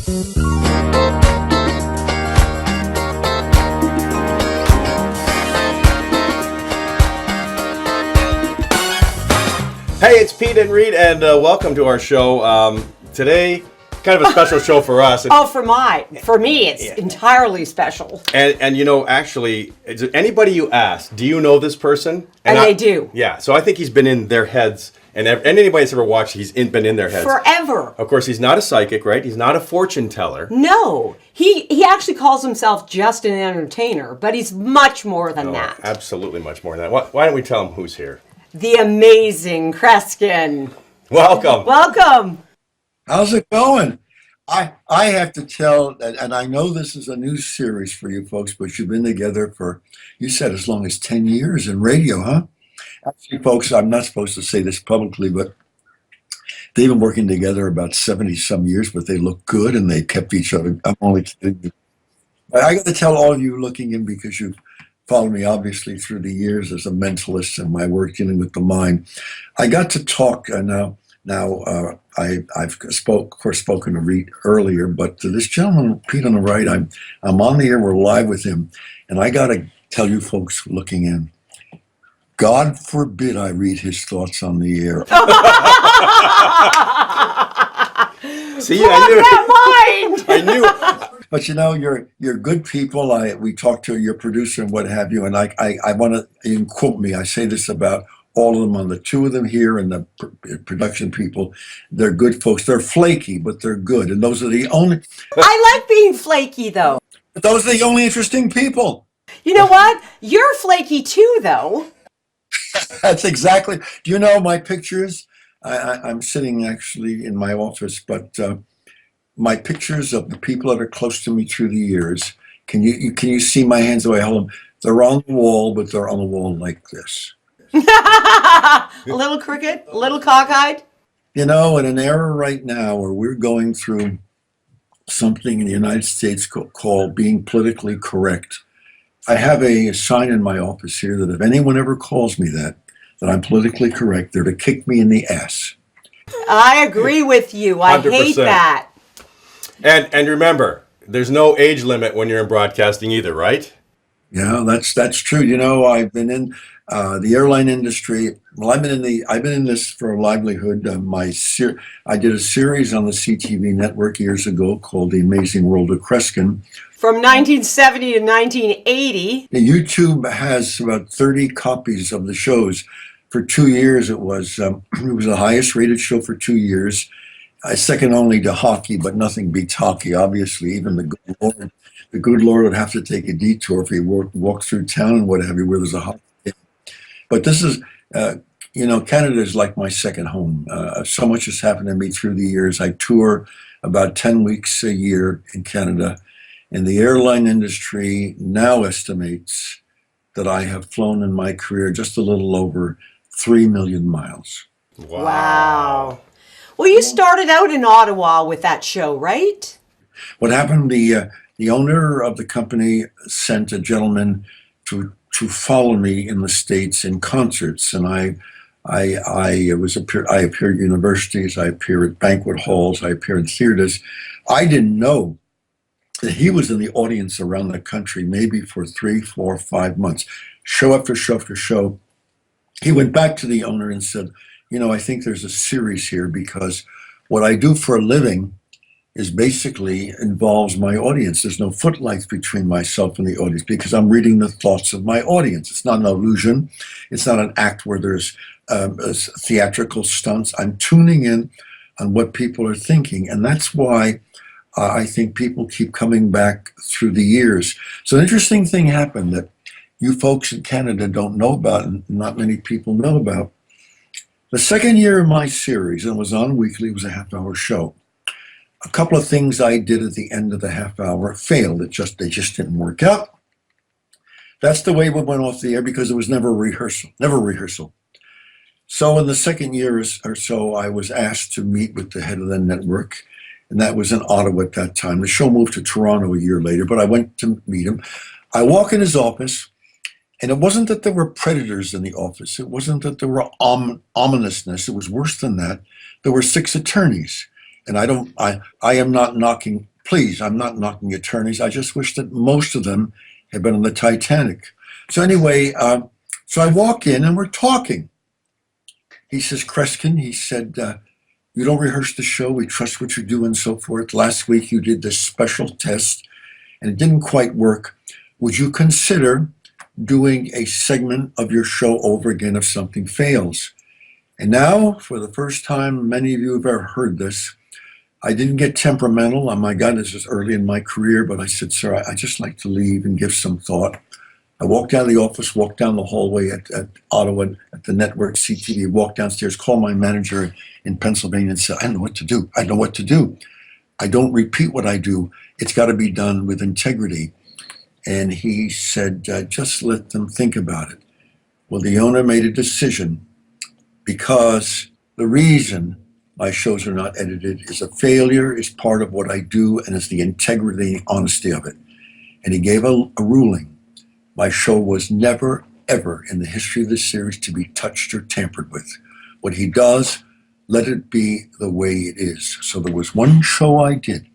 Hey, it's Peet and Reet, and welcome to our show. Today, kind of a special show for us. For me, it's entirely special. And you know, actually, anybody you ask, do you know this person? And they do. Yeah, so I think he's been in their heads, and anybody that's ever watched, been in their heads. Forever. Of course, he's not a psychic, right? He's not a fortune teller. No. He actually calls himself just an entertainer, but he's much more than that. Absolutely much more than that. Why don't we tell him who's here? The Amazing Kreskin. Welcome. Welcome. How's it going? I have to tell, and I know this is a new series for you folks, but you've been together for, you said, as long as 10 years in radio, huh? Actually, folks, I'm not supposed to say this publicly, but they've been working together about 70-some years, but they look good, and they kept each other. I'm only kidding. But I got to tell all of you looking in, because you've followed me, obviously, through the years as a mentalist and my work dealing with the mind. I got to talk now. I've of course, spoken to Reet earlier, but to this gentleman, Pete on the right, I'm on the air, we're live with him, and I got to tell you folks looking in, God forbid I read his thoughts on the air. See, I knew. But you know, you're good people. We talked to your producer and what have you, and I want to, you can quote me, I say this about all of them, on the two of them here and the production people. They're good folks. They're flaky, but they're good. And those are the only... I like being flaky, though. Those are the only interesting people. You know what? You're flaky, too, though. That's exactly... Do you know my pictures? I'm sitting actually in my office, but my pictures of the people that are close to me through the years, can you see my hands the way I hold them? They're on the wall, but they're on the wall like this. A little crooked, a little cockeyed. You know, in an era right now where we're going through something in the United States called being politically correct, I have a sign in my office here that if anyone ever calls me that I'm politically correct, they're to kick me in the ass. I agree with you. I 100%. hate that. And remember, there's no age limit when you're in broadcasting either, right? Yeah, that's true. You know, I've been in the airline industry. Well, I've been in this for a livelihood. I did a series on the CTV network years ago called The Amazing World of Kreskin. From 1970 to 1980. YouTube has about 30 copies of the shows. For 2 years, it was the highest rated show for 2 years. Second only to hockey, but nothing beats hockey. Obviously, even the good Lord would have to take a detour if he walked through town and what have you, where there's a hockey game. But this is, you know, Canada is like my second home. So much has happened to me through the years. I tour about 10 weeks a year in Canada, and the airline industry now estimates that I have flown in my career just a little over 3 million miles. Wow. Well, you started out in Ottawa with that show, right? What happened, the owner of the company sent a gentleman to follow me in the States in concerts, and I appear at universities, I appear at banquet halls, I appear in theaters. I didn't know that he was in the audience around the country, maybe for 3, 4, 5 months, show after show after show. He went back to the owner and said, you know, I think there's a series here, because what I do for a living is basically involves my audience. There's no footlights between myself and the audience, because I'm reading the thoughts of my audience. It's not an illusion. It's not an act where there's theatrical stunts. I'm tuning in on what people are thinking, and that's why I think people keep coming back through the years. So an interesting thing happened that you folks in Canada don't know about, and not many people know about. The second year of my series, and it was on weekly, it was a half-hour show. A couple of things I did at the end of the half hour failed. They just didn't work out. That's the way we went off the air, because it was never rehearsal. So in the second year or so, I was asked to meet with the head of the network, and that was in Ottawa at that time. The show moved to Toronto a year later, but I went to meet him. I walk in his office, and it wasn't that there were predators in the office. It wasn't that there were ominousness. It was worse than that. There were 6 attorneys. And I am not knocking Please, I'm not knocking attorneys. I just wish that most of them had been on the Titanic. So anyway, so I walk in and we're talking. He says, Kreskin, he said, you don't rehearse the show. We trust what you do and so forth. Last week you did this special test and it didn't quite work. Would you consider doing a segment of your show over again if something fails? And now, for the first time, many of you have ever heard this. I didn't get temperamental. Oh my God, this is early in my career, but I said, sir, I just like to leave and give some thought. I walked out of the office, walked down the hallway at Ottawa, at the network CTV, walked downstairs, called my manager in Pennsylvania and said, I don't know what to do. I don't know what to do. I don't repeat what I do. It's got to be done with integrity. And he said, just let them think about it. Well, the owner made a decision because the reason my shows are not edited is a failure is part of what I do and is the integrity and honesty of it. And he gave a ruling. My show was never, ever in the history of this series to be touched or tampered with. What he does, let it be the way it is. So there was one show I did,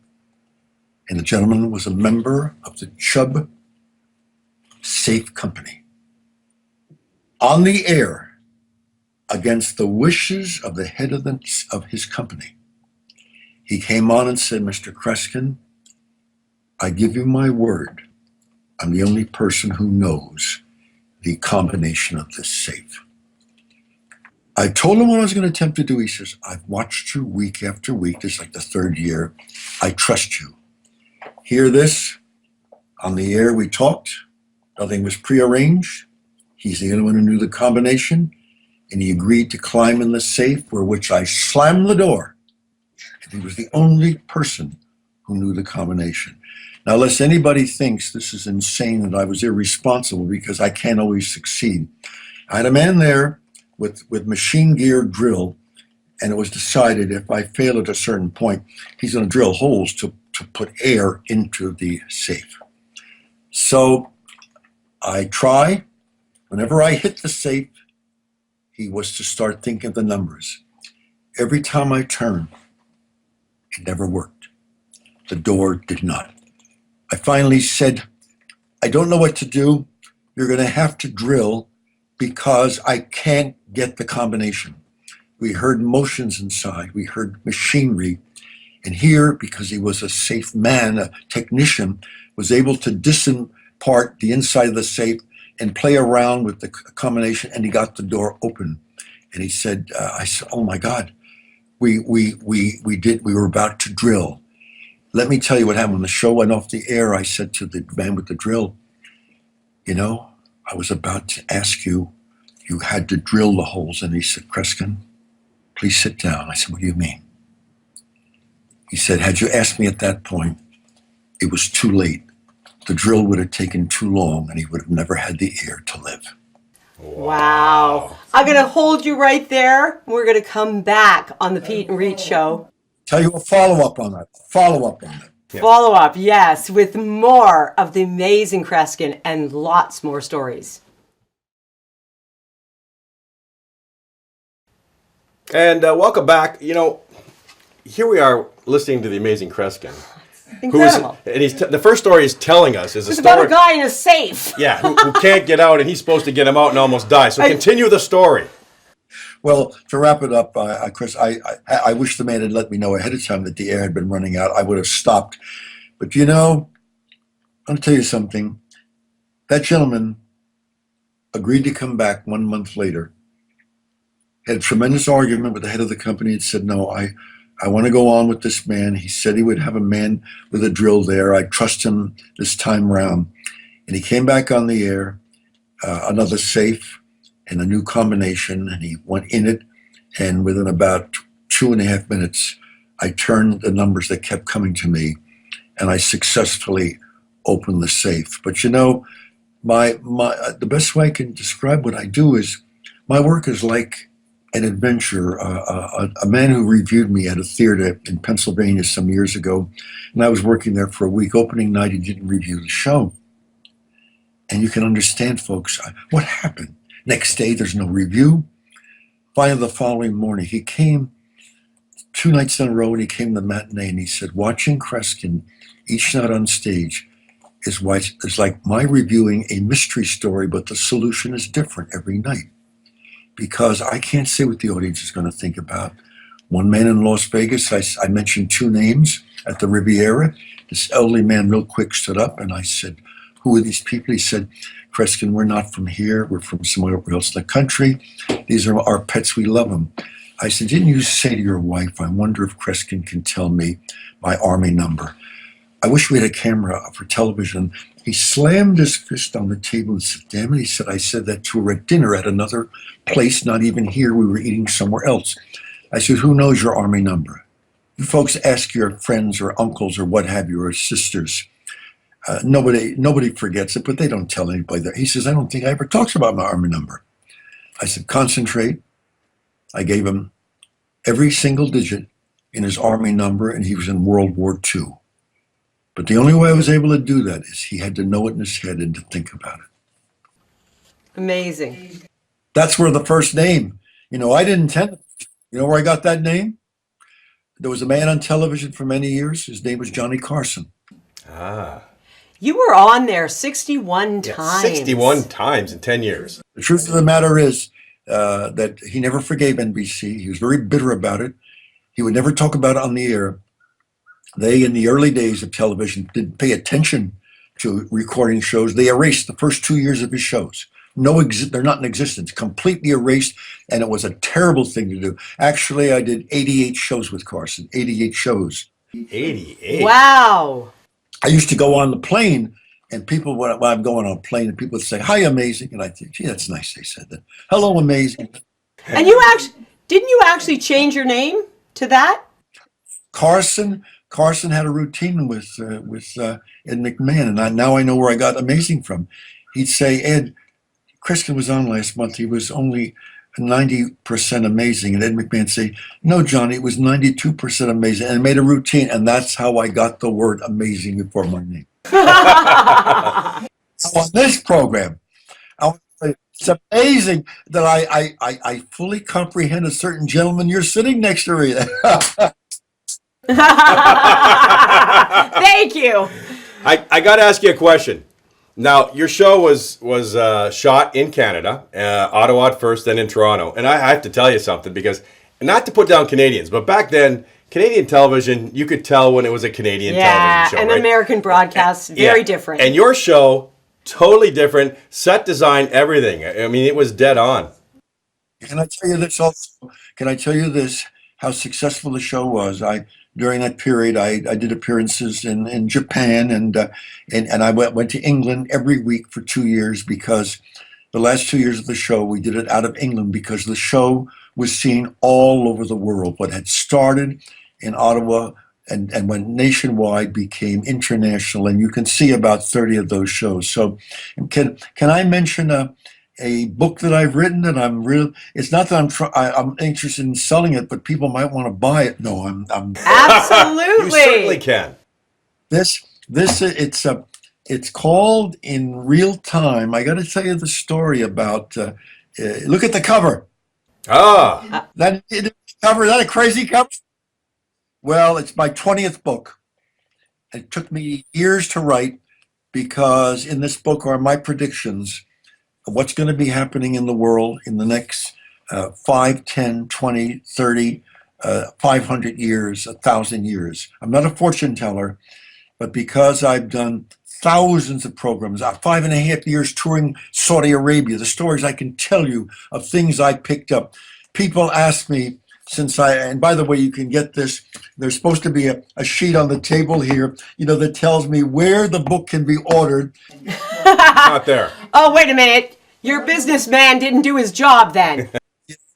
and the gentleman was a member of the Chubb Safe Company. On the air, against the wishes of the head of his company, he came on and said, Mr. Kreskin, I give you my word, I'm the only person who knows the combination of this safe. I told him what I was going to attempt to do. He says, I've watched you week after week. This is like the third year. I trust you. Hear this. On the air, we talked. Nothing was prearranged. He's the only one who knew the combination. And he agreed to climb in the safe, for which I slammed the door. And he was the only person who knew the combination. Now, lest anybody thinks this is insane and I was irresponsible because I can't always succeed. I had a man there with machine gear drill, and it was decided if I fail at a certain point, he's going to drill holes to put air into the safe. So I try. Whenever I hit the safe, he was to start thinking of the numbers. Every time I turned, it never worked. The door did not. I finally said, I don't know what to do. You're going to have to drill because I can't get the combination. We heard motions inside. We heard machinery. And here, because he was a safe man, a technician, was able to dispart the inside of the safe and play around with the combination, and he got the door open. And he said, I said, oh my God, we were about to drill. Let me tell you what happened. When the show went off the air, I said to the man with the drill, you know, I was about to ask you, you had to drill the holes. And he said, Kreskin, please sit down. I said, what do you mean? He said, had you asked me at that point, it was too late. The drill would have taken too long and he would have never had the air to live. Wow. I'm going to hold you right there. We're going to come back on the Peet Reet Show. Tell you a follow-up on that. Yeah. Follow up, yes, with more of the Amazing Kreskin and lots more stories. And welcome back. You know, here we are listening to the Amazing Kreskin. Incredible. The first story he's telling us is a It's story about a guy in a safe. Yeah, who can't get out, and he's supposed to get him out and almost die. So continue the story. Well, to wrap it up, Chris, I wish the man had let me know ahead of time that the air had been running out. I would have stopped. But you know, I'll tell you something. That gentleman agreed to come back 1 month later. Had a tremendous argument with the head of the company and said, no, I want to go on with this man. He said he would have a man with a drill there. I trust him this time round. And he came back on the air, another safe and a new combination, and he went in it. And within about 2.5 minutes, I turned the numbers that kept coming to me, and I successfully opened the safe. But you know, the best way I can describe what I do is my work is like an adventure. A man who reviewed me at a theater in Pennsylvania some years ago, and I was working there for a week. Opening night, he didn't review the show. And you can understand, folks, what happened. Next day, there's no review. Finally, the following morning, he came 2 nights in a row, and he came to the matinee, and he said, watching Kreskin each night on stage is like my reviewing a mystery story, but the solution is different every night. Because I can't say what the audience is going to think about. One man in Las Vegas, I mentioned 2 names at the Riviera. This elderly man real quick stood up, and I said, who are these people? He said, Kreskin, we're not from here. We're from somewhere else in the country. These are our pets. We love them. I said, didn't you say to your wife, I wonder if Kreskin can tell me my Army number? I wish we had a camera for television. He slammed his fist on the table and said, damn it. He said, I said that to her at dinner at another place, not even here. We were eating somewhere else. I said, who knows your Army number? You folks ask your friends or uncles or what have you, or sisters. Nobody forgets it, but they don't tell anybody that. He says, I don't think I ever talks about my Army number. I said, concentrate. I gave him every single digit in his Army number, and he was in World War II. But the only way I was able to do that is he had to know it in his head and to think about it. Amazing. That's where the first name, I didn't intend it. You know where I got that name? There was a man on television for many years. His name was Johnny Carson. Ah. You were on there 61 times. 61 times in 10 years. The truth of the matter is that he never forgave NBC. He was very bitter about it. He would never talk about it on the air. They, in the early days of television, didn't pay attention to recording shows. They erased the first 2 years of his shows. They're not in existence, completely erased, and it was a terrible thing to do. Actually, I did 88 shows with Carson, 88 shows. 88? Wow. I used to go on the plane, and people, when I'm going on a plane, and people would say, hi, Amazing, and I think, gee, that's nice they said that. Hello, Amazing. And didn't you actually change your name to that? Carson had a routine with Ed McMahon, and now I know where I got Amazing from. He'd say, Ed, Kreskin was on last month. He was only 90% amazing. And Ed McMahon say, no, Johnny, it was 92% amazing. And I made a routine, and that's how I got the word amazing before my name. So on this program, it's amazing that I fully comprehend a certain gentleman you're sitting next to me. Thank you. I got to ask you a question. Now, your show was shot in Canada, Ottawa at first, then in Toronto. And I have to tell you something, because, not to put down Canadians, but back then, Canadian television, you could tell when it was a Canadian television show, and right? American broadcasts, very different. And your show, totally different, set design, everything. I mean, it was dead on. Can I tell you this also? Can I tell you this, how successful the show was? During that period, I did appearances in Japan, and I went to England every week for 2 years, because the last 2 years of the show, we did it out of England, because the show was seen all over the world. What had started in Ottawa and went nationwide became international, and you can see about 30 of those shows. So can I mention a book that I've written that it's not that I'm interested in selling it, but people might want to buy it. No, I'm Absolutely. You certainly can. It's called In Real Time. I got to tell you the story about, look at the cover. That cover, is that a crazy cover? Well, it's my 20th book. It took me years to write, because in this book are my predictions of what's going to be happening in the world in the next 5, 10, 20, 30, 500 years, 1,000 years. I'm not a fortune teller, but because I've done thousands of programs, 5.5 years touring Saudi Arabia, the stories I can tell you of things I picked up. People ask me, and by the way, you can get this, there's supposed to be a sheet on the table here, that tells me where the book can be ordered. Not there. Oh, wait a minute. Your businessman didn't do his job then.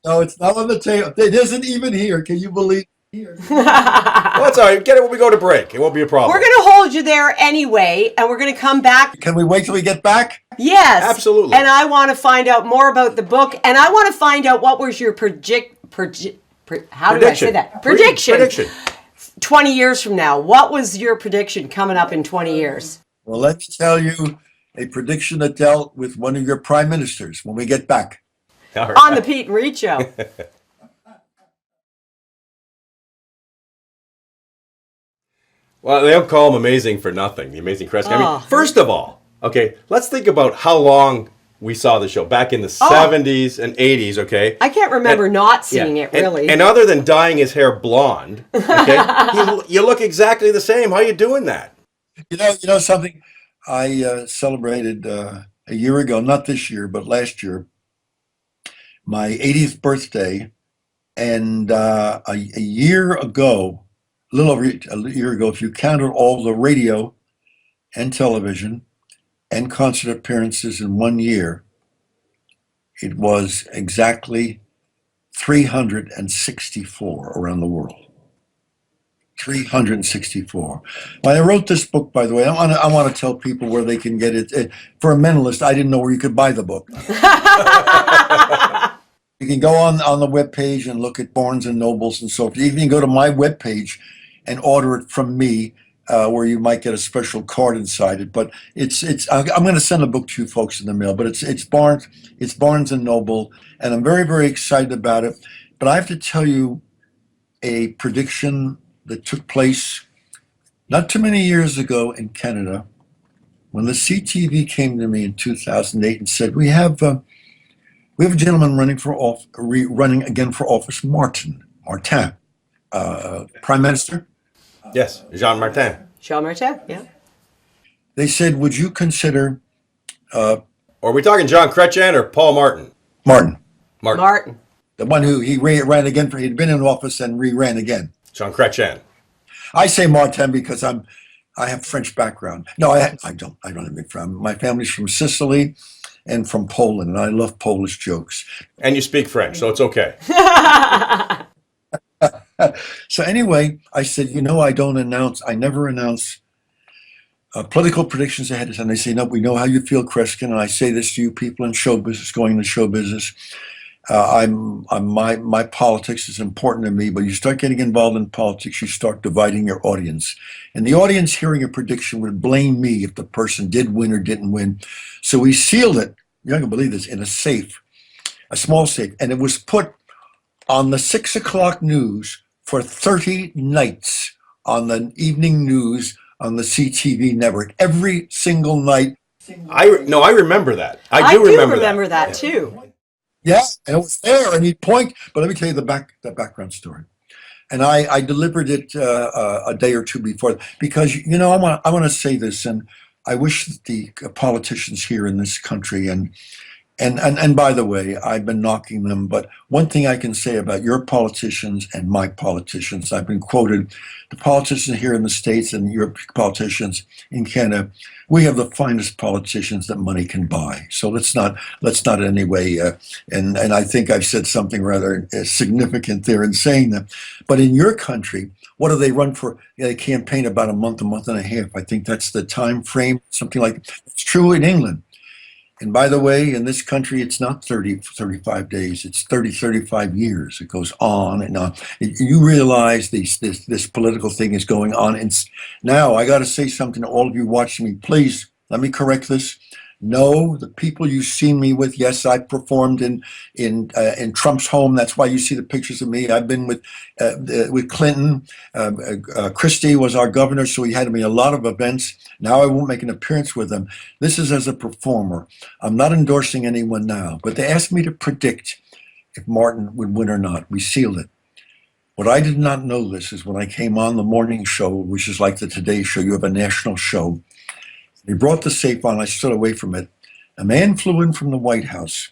No, it's not on the table. It isn't even here. Can you believe it? Well, that's all right. Get it when we go to break. It won't be a problem. We're going to hold you there anyway, and we're going to come back. Can we wait till we get back? Yes. Absolutely. And I want to find out more about the book, and I want to find out what was your prediction. 20 years from now. What was your prediction coming up in 20 years? Well, let me tell you a prediction that dealt with one of your prime ministers when we get back. All right. On the Peet Reet Show. Well, they don't call him amazing for nothing. The Amazing Kreskin. I mean, Oh. first of all, okay, let's think about how long we saw the show back in the 70s and 80s. Okay, I can't remember not seeing Yeah. it, really. And other than dyeing his hair blonde, okay, you look exactly the same. How are you doing that? You know something? I celebrated a year ago, not this year, but last year, my 80th birthday, and a year ago, a little over a year ago, if you counted all the radio and television and concert appearances in 1 year, it was exactly 364 around the world. 364. When I wrote this book, by the way, I want to tell people where they can get it. For a mentalist, I didn't know where you could buy the book. You can go on the webpage and look at Barnes and Nobles and so forth. You can go to my webpage and order it from me, where you might get a special card inside it. But I'm going to send a book to you folks in the mail. But it's Barnes and Noble, and I'm very, very excited about it. But I have to tell you a prediction that took place not too many years ago in Canada, when the CTV came to me in 2008 and said, we have a gentleman running again for office, Martin, Prime Minister. Yes, Jean Martin. Jean Martin, yeah. They said, would you consider Or are we talking John Chrétien or Paul Martin? Martin, Martin. the one who ran again he'd been in office and ran again. Jean Chrétien. I say Martin because I have French background. No, I don't have any from. My family's from Sicily and from Poland, and I love Polish jokes. And you speak French, so it's okay. So anyway, I said, I never announce political predictions ahead of time. They say, no, we know how you feel, Kreskin, and I say this to you people in show business, going into show business. My politics is important to me, but you start getting involved in politics, you start dividing your audience. And the audience hearing a prediction would blame me if the person did win or didn't win. So we sealed it, you're not gonna believe this, in a safe, a small safe, and it was put on the 6 o'clock news for 30 nights on the evening news on the CTV network, every single night. I remember that. I do remember that too. Yeah, and it was there, and he'd point. But let me tell you the background story. And I delivered it a day or two before, because I want to say this, and I wish that the politicians here in this country, and by the way, I've been knocking them, but one thing I can say about your politicians and my politicians, I've been quoted, the politicians here in the States and your politicians in Canada, we have the finest politicians that money can buy. So let's not in any way, and I think I've said something rather significant there in saying that. But in your country, what do they run for? They campaign about a month and a half. I think that's the time frame, something like that. It's true in England. And by the way, in this country, it's not 35 days. It's 35 years. It goes on and on. You realize this political thing is going on. And now I got to say something to all of you watching me. Please, let me correct this. No, the people you've seen me with, yes, I performed in Trump's home. That's why you see the pictures of me. I've been with Clinton. Christie was our governor, so he had me a lot of events. Now I won't make an appearance with them. This is as a performer. I'm not endorsing anyone now, but they asked me to predict if Martin would win or not. We sealed it. What I did not know this is when I came on the morning show, which is like the Today Show, you have a national show. He brought the safe on. I stood away from it. A man flew in from the White House,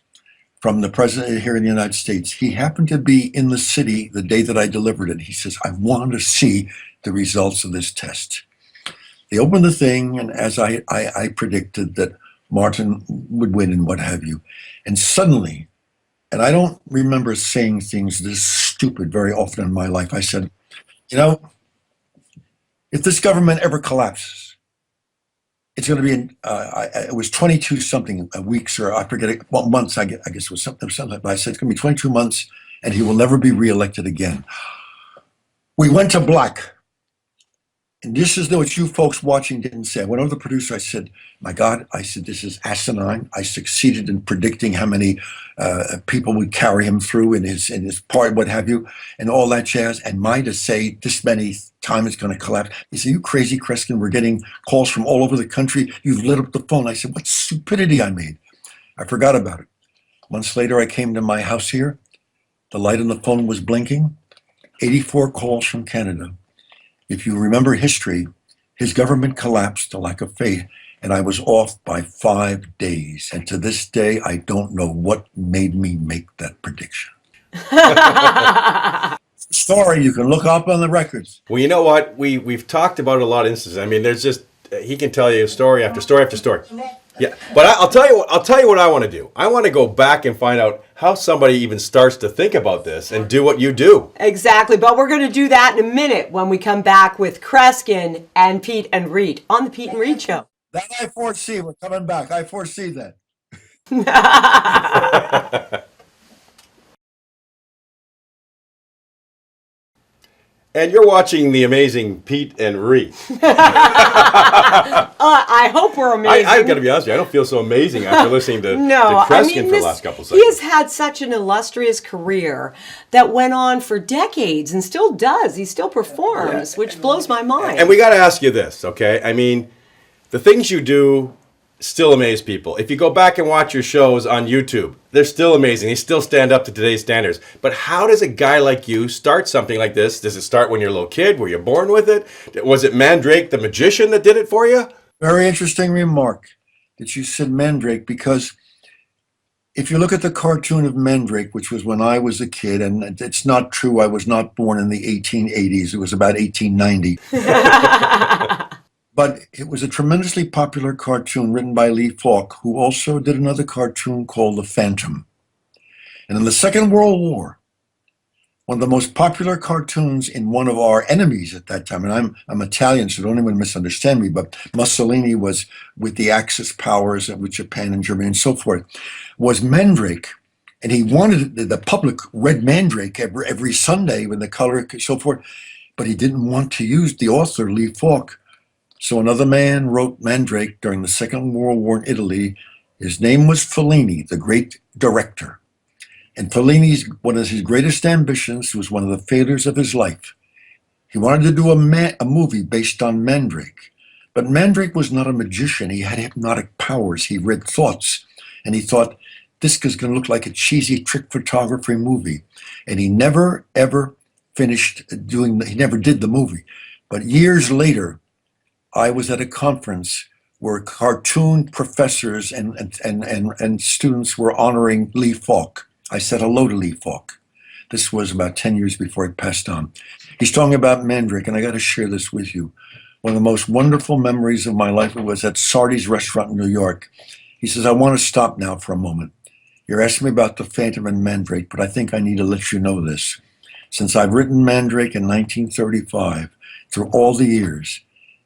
from the president here in the United States. He happened to be in the city the day that I delivered it. He says, I want to see the results of this test. They opened the thing, and as I predicted that Martin would win and what have you. And suddenly, and I don't remember saying things this stupid very often in my life, I said, if this government ever collapses, it's going to be it was 22 something weeks, or I forget what months, I guess it was something, but I said it's going to be 22 months and he will never be reelected again. We went to black. And this is what you folks watching didn't say. I went over to the producer. I said, my God, I said, this is asinine. I succeeded in predicting how many people would carry him through in his part, what have you, and all that jazz. And mine to say this many times it's going to collapse. He said, you crazy, Kreskin? We're getting calls from all over the country. You've lit up the phone. I said, what stupidity I made. I forgot about it. Months later, I came to my house here. The light on the phone was blinking. 84 calls from Canada. If you remember history, his government collapsed, the lack of faith, and I was off by 5 days. And to this day, I don't know what made me make that prediction. Story you can look up on the records. Well, you know what? We've talked about a lot of instances. I mean, there's just he can tell you story after story after story. Yeah, but I'll tell you what I want to do. I want to go back and find out how somebody even starts to think about this and do what you do. Exactly, but we're going to do that in a minute when we come back with Kreskin and Peet and Reet on the Peet and Reet Show. That I foresee. We're coming back. I foresee that. And you're watching the amazing Peet and Reet. I hope we're amazing. I've got to be honest with you, I don't feel so amazing after listening to Kreskin for the last couple of seconds. He has had such an illustrious career that went on for decades and still does. He still performs, which blows my mind. And we got to ask you this, okay? I mean, the things you do still amaze people. If you go back and watch your shows on YouTube, they're still amazing. They still stand up to today's standards. But how does a guy like you start something like this? Does it start when you're a little kid? Were you born with it? Was it Mandrake the magician that did it for you? Very interesting remark that you said Mandrake, because if you look at the cartoon of Mandrake, which was when I was a kid, and it's not true, I was not born in the 1880s. It was about 1890. But it was a tremendously popular cartoon written by Lee Falk, who also did another cartoon called The Phantom. And in the Second World War, one of the most popular cartoons in one of our enemies at that time, and I'm Italian, so don't even misunderstand me, but Mussolini was with the Axis powers with Japan and Germany and so forth, was Mandrake. And he wanted, the public read Mandrake every Sunday when the color and so forth, but he didn't want to use the author, Lee Falk. So another man wrote Mandrake during the Second World War in Italy. His name was Fellini, the great director. And Fellini's, one of his greatest ambitions, was one of the failures of his life. He wanted to do a movie based on Mandrake. But Mandrake was not a magician. He had hypnotic powers. He read thoughts. And he thought, this is going to look like a cheesy trick photography movie. And he never, ever finished he never did the movie. But years later, I was at a conference where cartoon professors and students were honoring Lee Falk. I said hello to Lee Falk. This was about 10 years before he passed on. He's talking about Mandrake, and I got to share this with you. One of the most wonderful memories of my life was at Sardi's restaurant in New York. He says, I want to stop now for a moment. You're asking me about the Phantom and Mandrake, but I think I need to let you know this. Since I've written Mandrake in 1935, through all the years,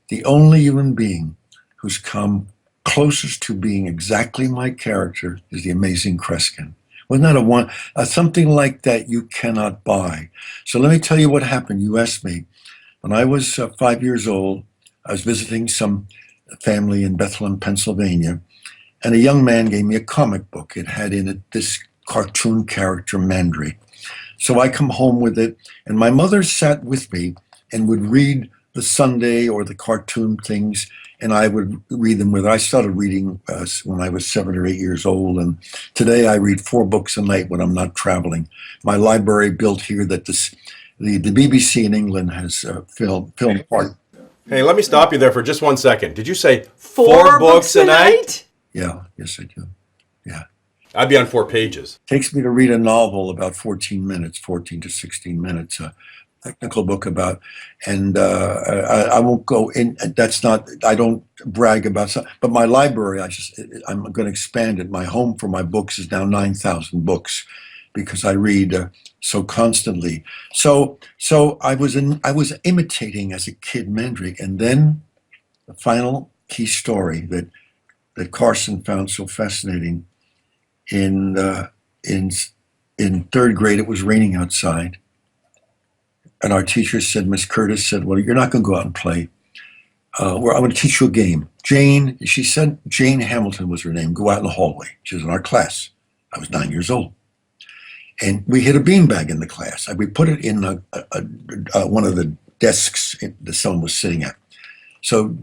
the only human being who's come closest to being exactly my character is the Amazing Kreskin. Wasn't that something like that you cannot buy? So let me tell you what happened. You asked me. When I was 5 years old, I was visiting some family in Bethlehem, Pennsylvania, and a young man gave me a comic book. It had in it this cartoon character, Mandrake. So I come home with it, and my mother sat with me and would read the Sunday or the cartoon things, and I would read them with her. I started reading when I was 7 or 8 years old, and today I read 4 books a night when I'm not traveling. My library built here that the BBC in England has film part. Hey, let me stop you there for just 1 second. Did you say 4 books a night? Yeah, yes I do. Yeah. I'd be on 4 pages. Takes me to read a novel about 14 to 16 minutes. Technical book about, and I won't go in. That's not. I don't brag about, but my library. I'm going to expand it. My home for my books is now 9,000 books, because I read so constantly. So I was imitating as a kid Mandrake, and then the final key story that Carson found so fascinating. In 3rd grade, it was raining outside. And our teacher said, Miss Curtis said, well, you're not going to go out and play. where I'm going to teach you a game. Jane, she said Jane Hamilton was her name. Go out in the hallway. She was in our class. I was 9 years old. And we hid a beanbag in the class. We put it in one of the desks that someone was sitting at. So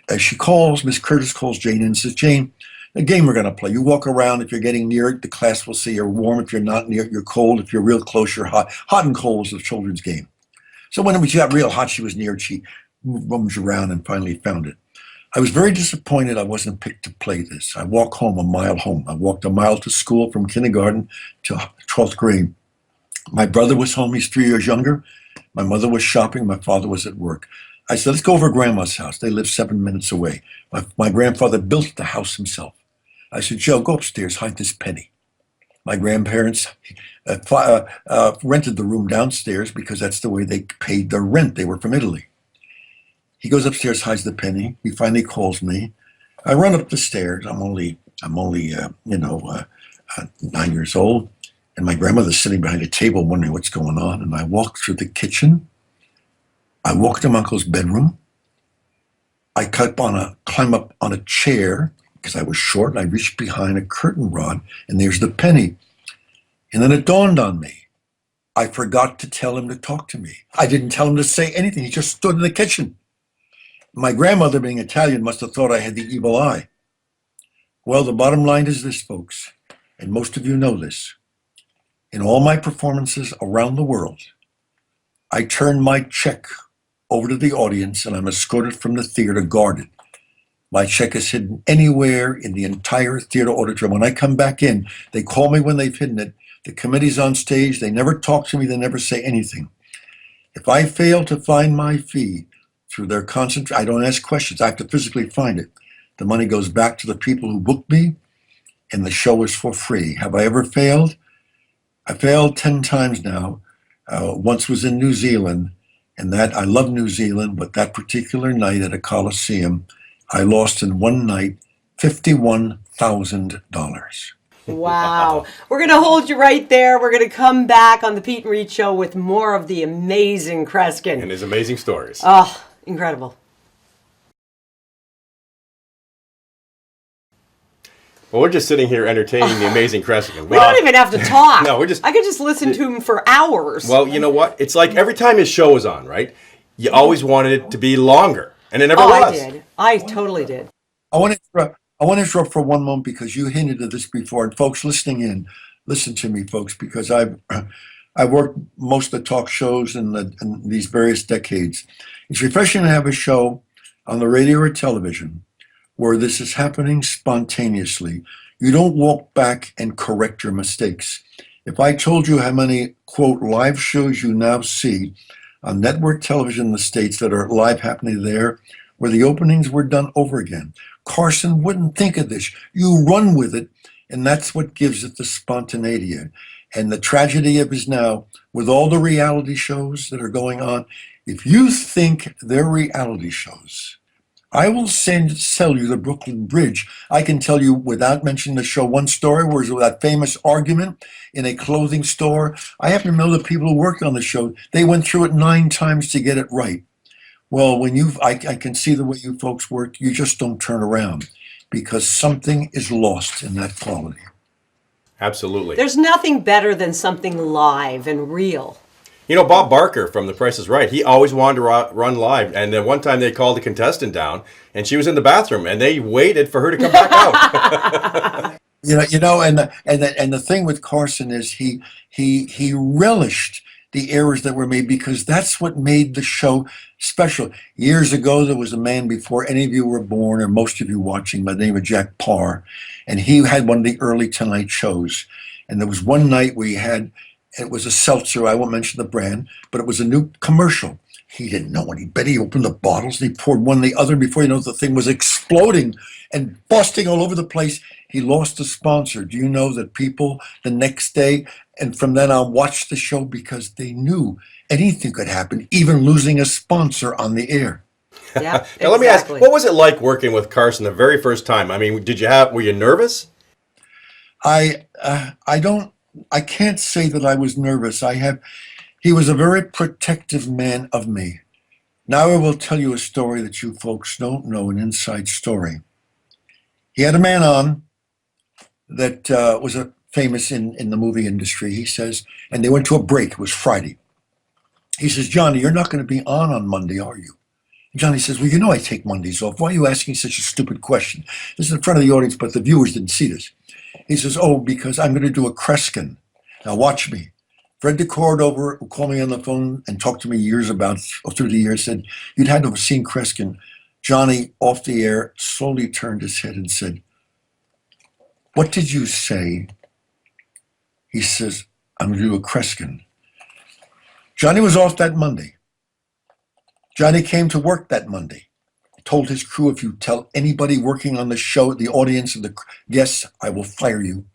as she calls, Miss Curtis calls Jane in and says, Jane, the game we're going to play. You walk around. If you're getting near it, the class will see you're warm. If you're not near it, you're cold. If you're real close, you're hot. Hot and cold is a children's game. So when she got real hot, she was near it. She rummaged around and finally found it. I was very disappointed I wasn't picked to play this. I walked home a mile home. I walked a mile to school from kindergarten to 12th grade. My brother was home. He's 3 years younger. My mother was shopping. My father was at work. I said, let's go over to Grandma's house. They live 7 minutes away. My grandfather built the house himself. I said, Joe, go upstairs, hide this penny. My grandparents rented the room downstairs because that's the way they paid their rent. They were from Italy. He goes upstairs, hides the penny. He finally calls me. I run up the stairs. I'm only 9 years old. And my grandmother's sitting behind a table wondering what's going on. And I walk through the kitchen. I walk to my uncle's bedroom. I climb up on a chair because I was short. And I reached behind a curtain rod and there's the penny. And then it dawned on me. I forgot to tell him to talk to me. I didn't tell him to say anything. He just stood in the kitchen. My grandmother, being Italian, must have thought I had the evil eye. Well, the bottom line is this, folks, and most of you know this. In all my performances around the world, I turn my check over to the audience and I'm escorted from the theater guarded. My check is hidden anywhere in the entire theater auditorium. When I come back in, they call me when they've hidden it. The committee's on stage. They never talk to me. They never say anything. If I fail to find my fee, through their concentration, I don't ask questions. I have to physically find it. The money goes back to the people who booked me, and the show is for free. Have I ever failed? I failed 10 times now. Once was in New Zealand, and that I love New Zealand, but that particular night at a Coliseum, I lost in one night $51,000. Wow. We're going to hold you right there. We're going to come back on the Peet Reet Show with more of the amazing Kreskin. And his amazing stories. Oh, incredible. Well, we're just sitting here entertaining the amazing Kreskin. We don't even have to talk. No, I could just listen to him for hours. Well, you know what? It's like every time his show was on, right? You always wanted it to be longer, and it never was. I did. I totally did. I want to interrupt for one moment because you hinted at this before, and folks listening in, listen to me, folks, because I've worked most of the talk shows in these various decades. It's refreshing to have a show on the radio or television where this is happening spontaneously. You don't walk back and correct your mistakes. If I told you how many, quote, live shows you now see on network television in the States that are live happening there, where the openings were done over again, Carson wouldn't think of this. You run with it, and that's what gives it the spontaneity. And the tragedy of it is now, with all the reality shows that are going on, if you think they're reality shows, I will sell you the Brooklyn Bridge. I can tell you, without mentioning the show, one story where there was that famous argument in a clothing store. I happen to know the people who worked on the show. They went through it 9 times to get it right. Well, when I can see the way you folks work, you just don't turn around because something is lost in that quality. Absolutely. There's nothing better than something live and real. You know, Bob Barker from The Price is Right, he always wanted to run live. And then one time they called a contestant down, and she was in the bathroom, and they waited for her to come back out. And the thing with Carson is he relished the errors that were made because that's what made the show special. Years ago, there was a man before any of you were born, or most of you watching, by the name of Jack Parr, and he had one of the early Tonight shows. And there was one night it was a seltzer, I won't mention the brand, but it was a new commercial. He didn't know any better. He opened the bottles and he poured one the other. Before you know, the thing was exploding and busting all over the place. He lost a sponsor. Do you know that people the next day and from then on watched the show because they knew anything could happen, even losing a sponsor on the air? Yeah, now, let me ask, what was it like working with Carson the very first time? I mean, were you nervous? I can't say that I was nervous. He was a very protective man of me. Now I will tell you a story that you folks don't know, an inside story. He had a man on that was famous in the movie industry. He says, and they went to a break. It was Friday. He says, Johnny, you're not going to be on Monday, are you? And Johnny says, well, you know I take Mondays off. Why are you asking such a stupid question? This is in front of the audience, but the viewers didn't see this. He says, oh, because I'm going to do a Kreskin. Now watch me. Fred DeCord who called me on the phone and talked to me through the years, said, you'd had to have seen Kreskin. Johnny, off the air, slowly turned his head and said, what did you say? He says, I'm going to do a Kreskin. Johnny was off that Monday. Johnny came to work that Monday. Told his crew, if you tell anybody working on the show, the audience and the guests, I will fire you.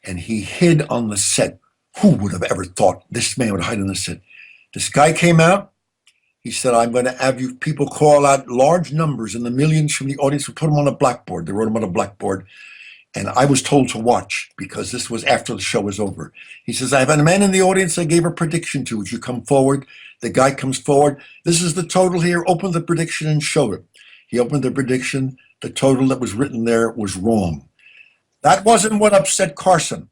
And he hid on the set. Who would have ever thought this man would hide on the set? This guy came out. He said, I'm going to have you people call out large numbers in the millions from the audience. We put them on a blackboard. They wrote them on a blackboard. And I was told to watch because this was after the show was over. He says, I have a man in the audience I gave a prediction to. Would you come forward? The guy comes forward. This is the total here. Open the prediction and show it. He opened the prediction. The total that was written there was wrong. That wasn't what upset Carson.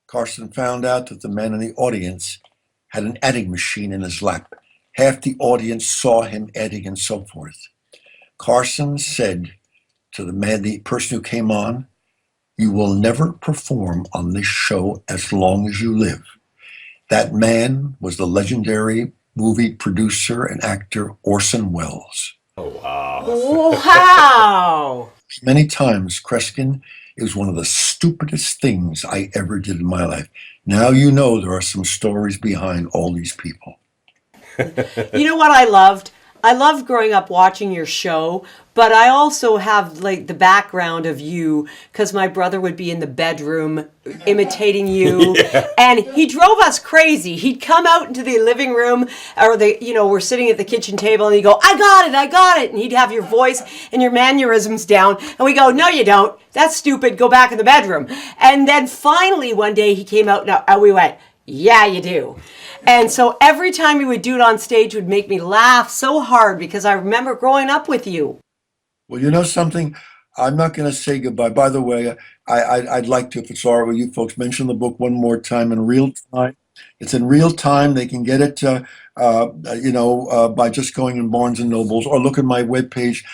Carson found out that the man in the audience had an adding machine in his lap. Half the audience saw him adding and so forth. Carson said to the person who came on, you will never perform on this show as long as you live. That man was the legendary movie producer and actor Orson Welles. Oh, wow. Wow. Many times, Kreskin, it was one of the stupidest things I ever did in my life. Now you know there are some stories behind all these people. You know what I loved? I loved growing up watching your show, but I also have like the background of you because my brother would be in the bedroom imitating you, and he drove us crazy. He'd come out into the living room, or we're sitting at the kitchen table, and he'd go, I got it, and he'd have your voice and your mannerisms down, and we go, no, you don't. That's stupid. Go back in the bedroom. And then finally one day he came out, and we went, yeah, you do. And so every time he would do it on stage, it would make me laugh so hard because I remember growing up with you. Well, you know something? I'm not going to say goodbye. By the way, I'd like to, if it's all right with you folks, mention the book one more time in real time. It's in real time. They can get it, by just going in Barnes and Nobles or look at my webpage.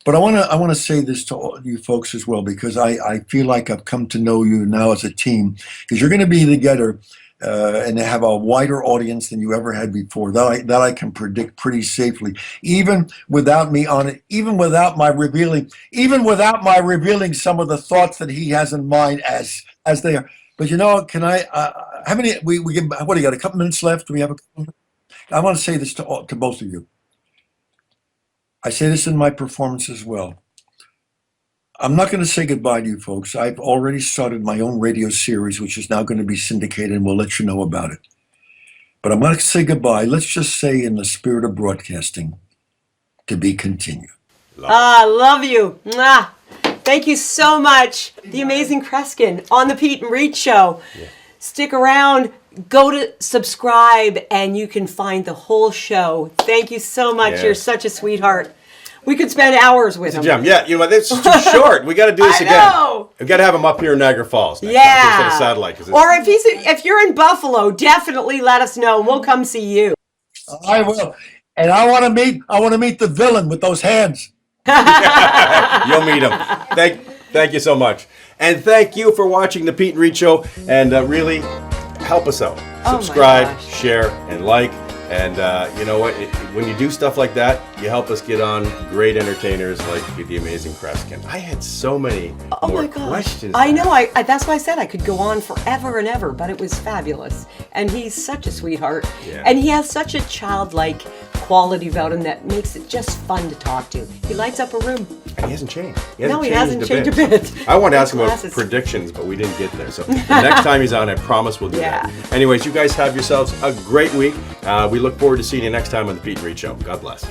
But I want to say this to all you folks as well, because I feel like I've come to know you now as a team, because you're going to be together. And they have a wider audience than you ever had before. That I can predict pretty safely, even without me on it, even without my revealing some of the thoughts that he has in mind as they are. But can I? How many? We get, what do you got? A couple minutes left. Do we have a couple minutes? I want to say this to both of you. I say this in my performance as well. I'm not going to say goodbye to you folks. I've already started my own radio series, which is now going to be syndicated, and we'll let you know about it. But I'm going to say goodbye. Let's just say in the spirit of broadcasting, to be continued. I love you. Mwah. Thank you so much. The Amazing Kreskin on the Peet Reet Show. Yeah. Stick around. Go to subscribe, and you can find the whole show. Thank you so much. Yeah. You're such a sweetheart. We could spend hours with him. Jim, yeah, this is too short. We got to do this again. Know. We got to have him up here in Niagara Falls next time instead of satellite. Or if you're in Buffalo, definitely let us know, and we'll come see you. I will, and I want to meet the villain with those hands. You'll meet him. Thank you so much, and thank you for watching the Peet Reet Show, and really help us out. Subscribe, share, and like. And you know what? When you do stuff like that, you help us get on great entertainers like the Amazing Kreskin. I had so many more questions. I know. I that's why I said I could go on forever and ever, but it was fabulous. And he's such a sweetheart. Yeah. And he has such a childlike quality about him that makes it just fun to talk to. He lights up a room. And he hasn't changed. He hasn't changed a bit. I wanted to ask him about predictions, but we didn't get there. So the next time he's on, I promise we'll do that. Anyways, you guys have yourselves a great week. We look forward to seeing you next time on the Peet Reet Show. God bless.